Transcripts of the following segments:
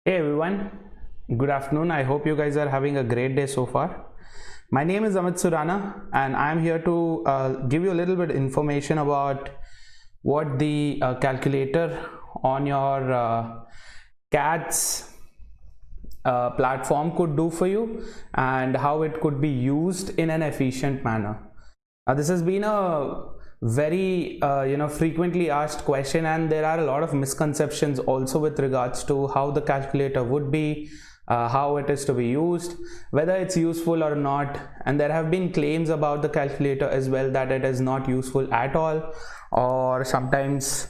Hey everyone, good afternoon. I hope you guys are having a great day so far. My name is Amit Surana and I'm here to give you a little bit information about what the calculator on your CAT's platform could do for you and how it could be used in an efficient manner. This has been a very frequently asked question, and there are a lot of misconceptions also with regards to how the calculator would be, how it is to be used, whether it's useful or not. And there have been claims about the calculator as well that it is not useful at all, or sometimes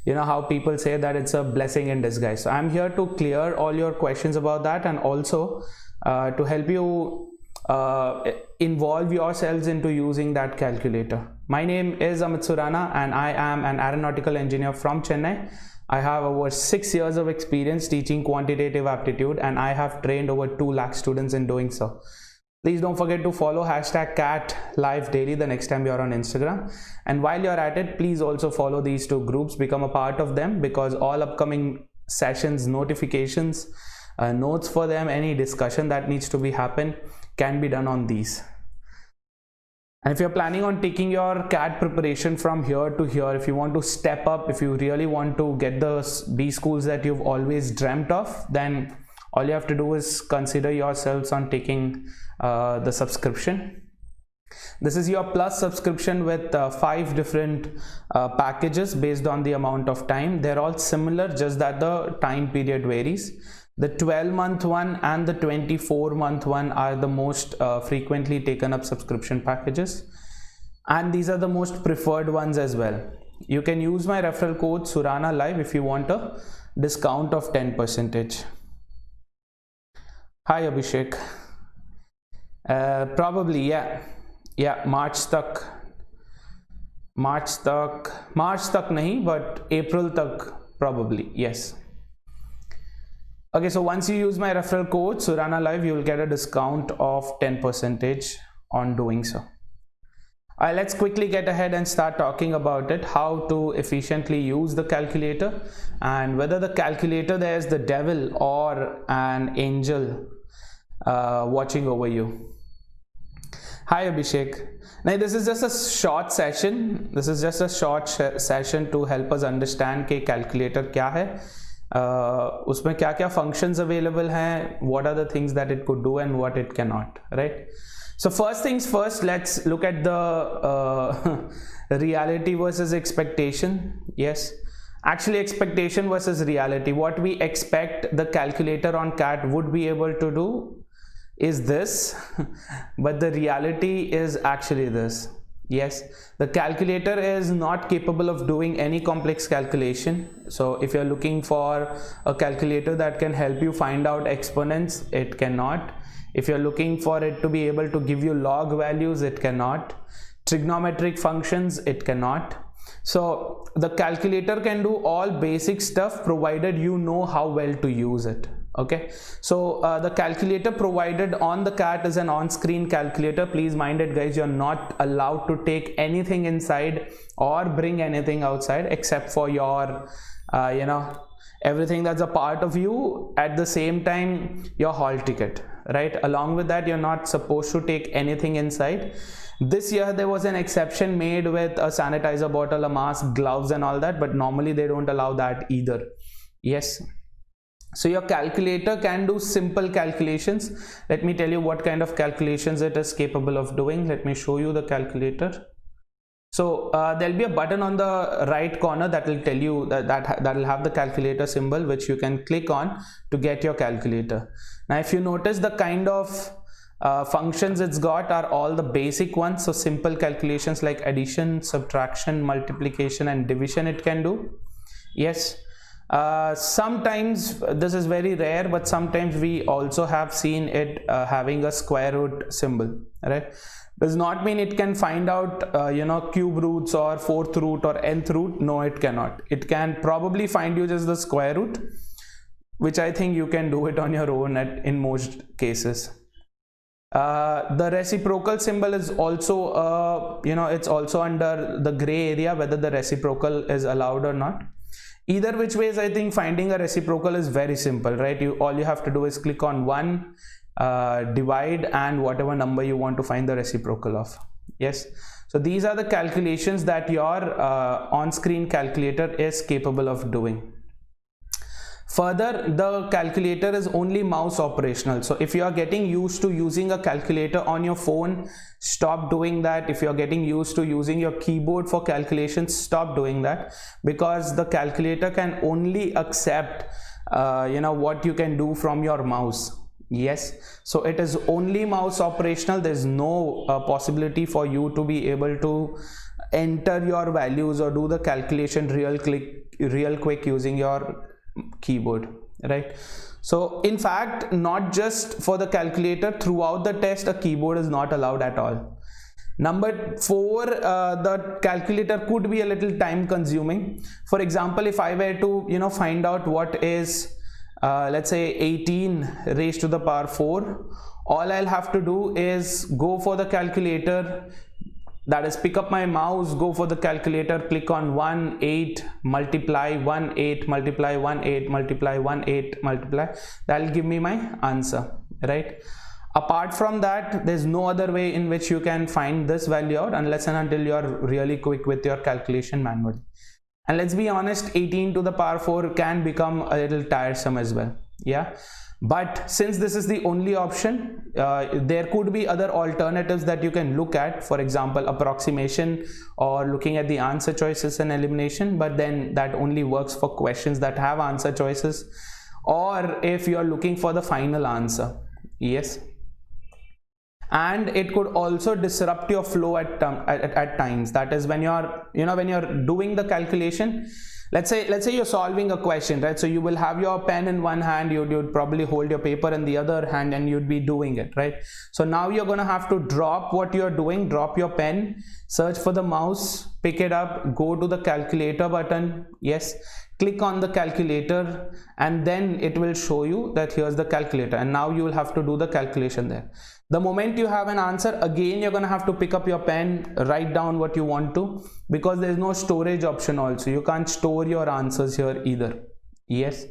how people say that it's a blessing in disguise. So I'm here to clear all your questions about that, and also to help you involve yourselves into using that calculator. My name is Amit Surana and I am an aeronautical engineer from Chennai. I have over 6 years of experience teaching quantitative aptitude, and I have trained over 2 lakh students in doing so. Please don't forget to follow #CAT live daily the next time you're on Instagram. And while you're at it, please also follow these 2 groups, become a part of them, because all upcoming sessions, notifications, notes for them, any discussion that needs to be happen can be done on these. And if you're planning on taking your CAT preparation from here to here, if you want to step up, if you really want to get the B schools that you've always dreamt of, then all you have to do is consider yourselves on taking the subscription. This is your plus subscription with 5 different packages based on the amount of time. They're all similar, just that the time period varies. The 12-month one and the 24-month one are the most frequently taken up subscription packages, and these are the most preferred ones as well. You can use my referral code Surana Live if you want a discount of 10%. Hi Abhishek. Probably yeah, March tak nahi, but April tak probably, yes. Okay, so once you use my referral code Surana Live, you will get a discount of 10% on doing so. Let's quickly get ahead and start talking about it, how to efficiently use the calculator, and whether the calculator there is the devil or an angel watching over you. Hi Abhishek. Now this is just a short session. This is just a short session to help us understand कि calculator क्या है, उसमें क्या क्या functions available हैं, what are the things that it could do and what it cannot, right? So first things first, let's look at the reality versus expectation. Yes, actually expectation versus reality. What we expect the calculator on CAT would be able to do is this, but the reality is actually this. Yes, the calculator is not capable of doing any complex calculation. So if you're looking for a calculator that can help you find out exponents, it cannot. If you're looking for it to be able to give you log values, it cannot. Trigonometric functions, it cannot. So the calculator can do all basic stuff provided you know how well to use it. Okay, so the calculator provided on the CAT is an on-screen calculator. Please mind it, guys, you're not allowed to take anything inside or bring anything outside except for your everything that's a part of you, at the same time your hall ticket, right? Along with that, you're not supposed to take anything inside. This year there was an exception made with a sanitizer bottle, a mask, gloves and all that, but normally they don't allow that either. Yes, so your calculator can do simple calculations. Let me tell you what kind of calculations it is capable of doing. Let me show you the calculator. So there'll be a button on the right corner that will tell you that will have the calculator symbol, which you can click on to get your calculator. Now if you notice, the kind of functions it's got are all the basic ones. So simple calculations like addition, subtraction, multiplication and division it can do. Yes, sometimes this is very rare, but sometimes we also have seen it having a square root symbol, right? Does not mean it can find out cube roots or 4th root or nth root. No, it cannot. It can probably find you just the square root, which I think you can do it on your own in most cases. The reciprocal symbol is also it's also under the gray area whether the reciprocal is allowed or not. Either which ways, I think finding a reciprocal is very simple, right? All you have to do is click on 1, divide, and whatever number you want to find the reciprocal of. Yes, so these are the calculations that your on-screen calculator is capable of doing. Further, the calculator is only mouse operational. So if you are getting used to using a calculator on your phone, stop doing that. If you are getting used to using your keyboard for calculations, stop doing that, because the calculator can only accept what you can do from your mouse. Yes, so it is only mouse operational. There's no possibility for you to be able to enter your values or do the calculation real quick using your keyboard, right? So in fact, not just for the calculator, throughout the test a keyboard is not allowed at all. Number 4, the calculator could be a little time consuming. For example, if I were to find out what is let's say 18 raised to the power 4, all I'll have to do is go for the calculator, that is pick up my mouse, go for the calculator, click on 1 8 multiply 1 8 multiply 1 8 multiply 1 8 multiply, that will give me my answer, right? Apart from that, there's no other way in which you can find this value out unless and until you are really quick with your calculation manually. And let's be honest, 18 to the power 4 can become a little tiresome as well. Yeah, but since this is the only option, there could be other alternatives that you can look at, for example approximation or looking at the answer choices and elimination, but then that only works for questions that have answer choices, or if you are looking for the final answer. Yes, and it could also disrupt your flow at times. That is when you're when you're doing the calculation, let's say you're solving a question, right? So you will have your pen in one hand, you'd probably hold your paper in the other hand, and you'd be doing it, right? So now you're going to have to drop what you're doing, drop your pen, search for the mouse, pick it up, go to the calculator button, yes, click on the calculator, and then it will show you that here's the calculator, and now you will have to do the calculation there. The moment you have an answer, again you're going to have to pick up your pen, write down what you want to, because there's no storage option also. You can't store your answers here either. Yes,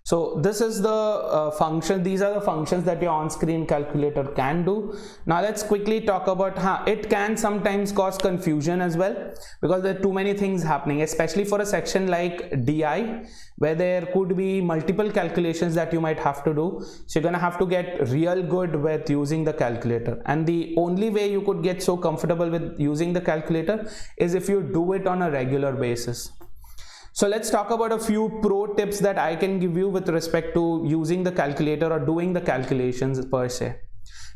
so this is the function. These are the functions that your on-screen calculator can do. Now let's quickly talk about how it can sometimes cause confusion as well, because there are too many things happening, especially for a section like DI, where there could be multiple calculations that you might have to do. So you're going to have to get real good with using the calculator, and the only way you could get so comfortable with using the calculator is if you do it on a regular basis. So let's talk about a few pro tips that I can give you with respect to using the calculator or doing the calculations per se.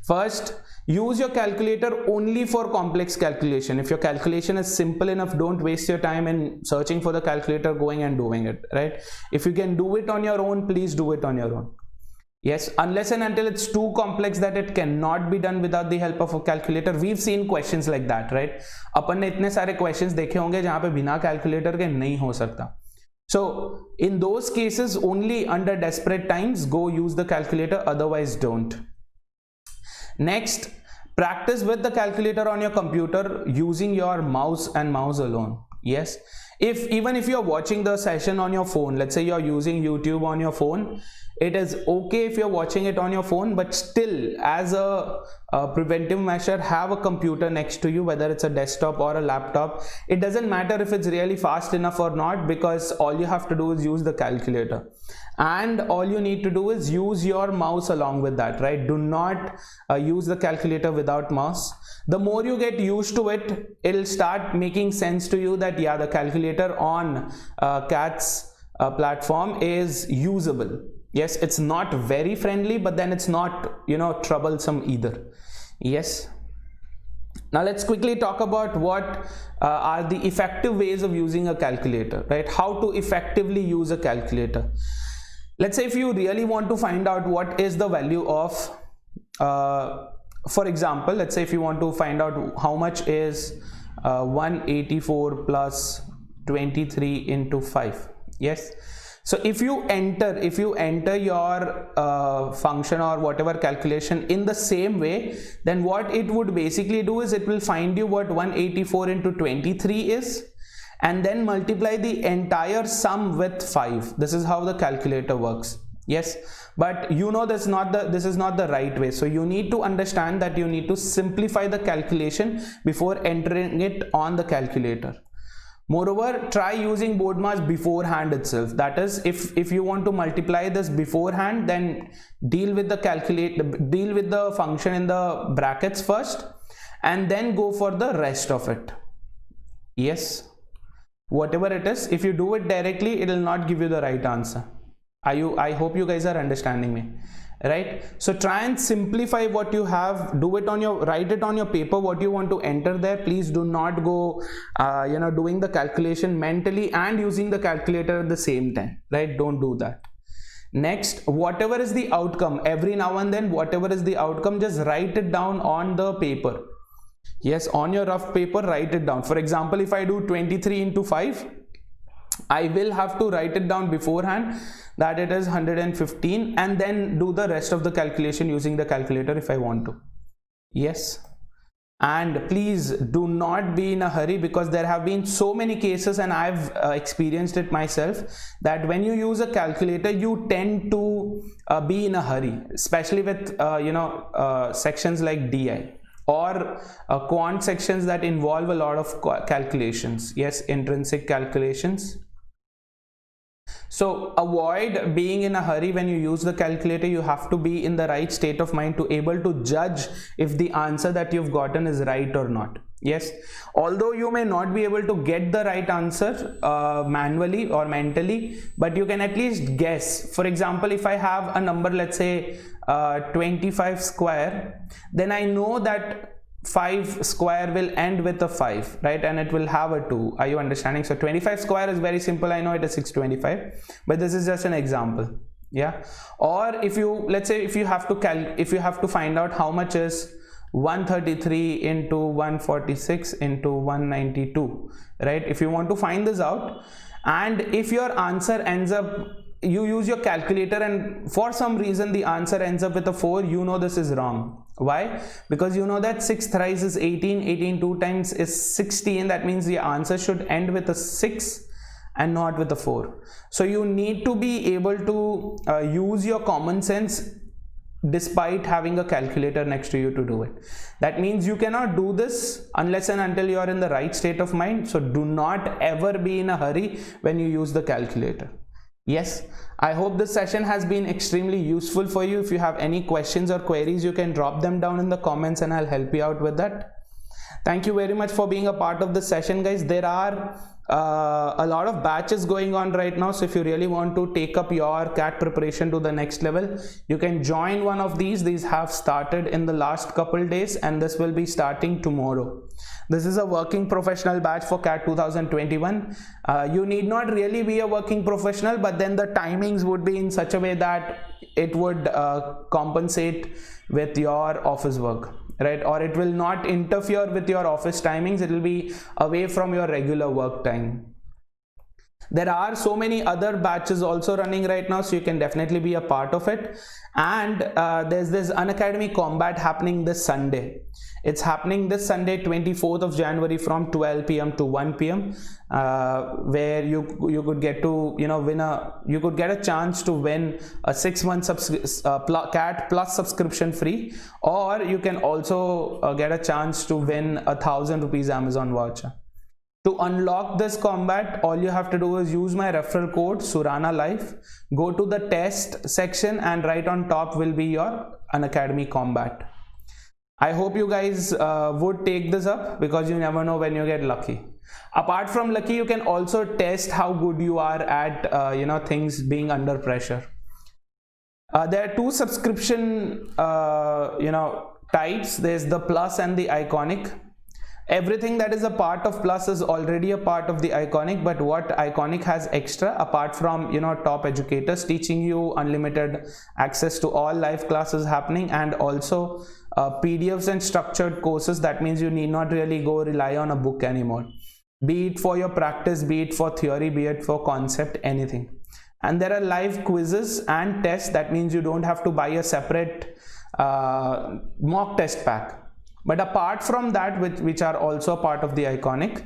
First, use your calculator only for complex calculation. If your calculation is simple enough, don't waste your time in searching for the calculator, going and doing it, right? If you can do it on your own, please do it on your own. Yes, unless and until it's too complex that it cannot be done without the help of a calculator. We've seen questions like that, right? अपन ने इतने सारे questions देखे होंगे जहाँ पे बिना calculator के नहीं हो सकता. So in those cases, only under desperate times go use the calculator, otherwise don't. Next, practice with the calculator on your computer using your mouse and mouse alone. Yes, even if you're watching the session on your phone, let's say you're using YouTube on your phone, it is okay if you're watching it on your phone, but still, as a preventive measure, have a computer next to you, whether it's a desktop or a laptop. It doesn't matter if it's really fast enough or not, because all you have to do is use the calculator, and all you need to do is use your mouse along with that, right? Do not use the calculator without mouse. The more you get used to it, it'll start making sense to you that yeah, the calculator on CAT's platform is usable. Yes, it's not very friendly, but then it's not, troublesome either. Yes. Now let's quickly talk about what are the effective ways of using a calculator, right? How to effectively use a calculator. Let's say if you really want to find out what is the value of, for example, let's say if you want to find out how much is 184 plus 23 into 5. Yes. So if you enter your function or whatever calculation in the same way, then what it would basically do is it will find you what 184 into 23 is, and then multiply the entire sum with 5. This is how the calculator works. Yes, but you know this is not the right way. So you need to understand that you need to simplify the calculation before entering it on the calculator. Moreover, try using board mass beforehand itself. That is, if you want to multiply this beforehand, then deal with the function in the brackets first, and then go for the rest of it. Yes, whatever it is, if you do it directly, it will not give you the right answer. I hope you guys are understanding me, right? So try and simplify what you have. Write it on your paper what you want to enter there. Please do not go doing the calculation mentally and using the calculator at the same time, right? Don't do that. Next, whatever is the outcome, every now and then, whatever is the outcome, just write it down on the paper. Yes, on your rough paper, write it down. For example, if I do 23 into 5, I will have to write it down beforehand that it is 115, and then do the rest of the calculation using the calculator if I want to. Yes, and please do not be in a hurry, because there have been so many cases, and I've experienced it myself, that when you use a calculator you tend to be in a hurry, especially with sections like DI or quant sections that involve a lot of calculations. Yes, intrinsic calculations. So avoid being in a hurry when you use the calculator. You have to be in the right state of mind to able to judge if the answer that you've gotten is right or not. Yes, although you may not be able to get the right answer manually or mentally, but you can at least guess. For example, if I have a number, let's say 25 square, then I know that 5 square will end with a 5, right? And it will have a 2. Are you understanding? So 25 square is very simple. I know it is 625, but this is just an example. Yeah. Or if you, let's say, if you have to find out how much is 133 into 146 into 192, right? If you want to find this out, and if your answer ends up, you use your calculator and for some reason the answer ends up with a 4, you know this is wrong. Why? Because you know that 6 thrice is 18, 18 2 times is 16. That means the answer should end with a 6 and not with a 4. So you need to be able to use your common sense despite having a calculator next to you to do it. That means you cannot do this unless and until you are in the right state of mind. So do not ever be in a hurry when you use the calculator. Yes, I hope this session has been extremely useful for you. If you have any questions or queries, you can drop them down in the comments and I'll help you out with that. Thank you very much for being a part of this session, guys. There are a lot of batches going on right now, so if you really want to take up your CAT preparation to the next level, you can join one of these. These have started in the last couple days and this will be starting tomorrow. This is a working professional batch for CAT 2021. You need not really be a working professional, but then the timings would be in such a way that it would compensate with your office work, right? Or it will not interfere with your office timings. It will be away from your regular work time. There are so many other batches also running right now, so you can definitely be a part of it. And there's this Unacademy Combat happening this Sunday. It's happening this Sunday, 24th of January from 12 p.m. to 1 p.m. Where you could get to you could get a chance to win a 6-month CAT plus subscription free, or you can also get a chance to win 1,000 rupees Amazon voucher. To unlock this combat, all you have to do is use my referral code Surana Life. Go to the test section and right on top will be your Unacademy Combat. I hope you guys would take this up, because you never know when you get lucky. Apart from lucky, you can also test how good you are at things being under pressure. There are two subscription types. There's the plus and the iconic. Everything that is a part of plus is already a part of the iconic, but what iconic has extra, apart from top educators teaching you unlimited access to all live classes happening, and also PDFs and structured courses. That means you need not really go rely on a book anymore, be it for your practice, be it for theory, be it for concept, anything. And there are live quizzes and tests. That means you don't have to buy a separate mock test pack. But apart from that, which are also a part of the Iconic,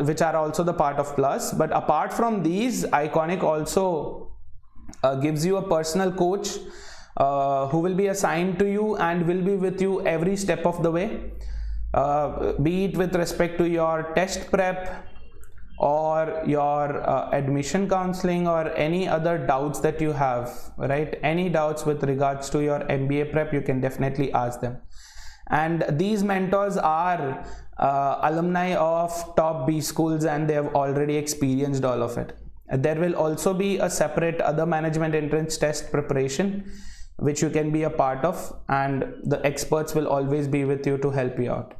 which are also the part of Plus, but apart from these, Iconic also gives you a personal coach who will be assigned to you and will be with you every step of the way, be it with respect to your test prep or your admission counseling or any other doubts that you have, right? Any doubts with regards to your MBA prep, you can definitely ask them. And these mentors are alumni of top B schools, and they have already experienced all of it. There will also be a separate other management entrance test preparation which you can be a part of, and the experts will always be with you to help you out.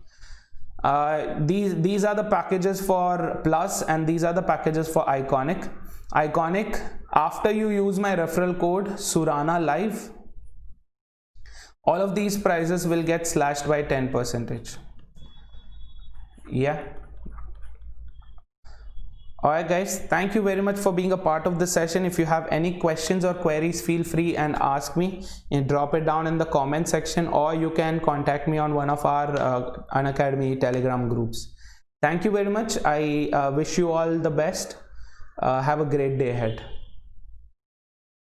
These are the packages for Plus, and these are the packages for Iconic. Iconic, after you use my referral code Surana Live, all of these prices will get slashed by 10%. Yeah. Alright guys, thank you very much for being a part of this session. If you have any questions or queries, feel free and ask me and drop it down in the comment section, or you can contact me on one of our Unacademy Telegram groups. Thank you very much. I wish you all the best. Have a great day ahead.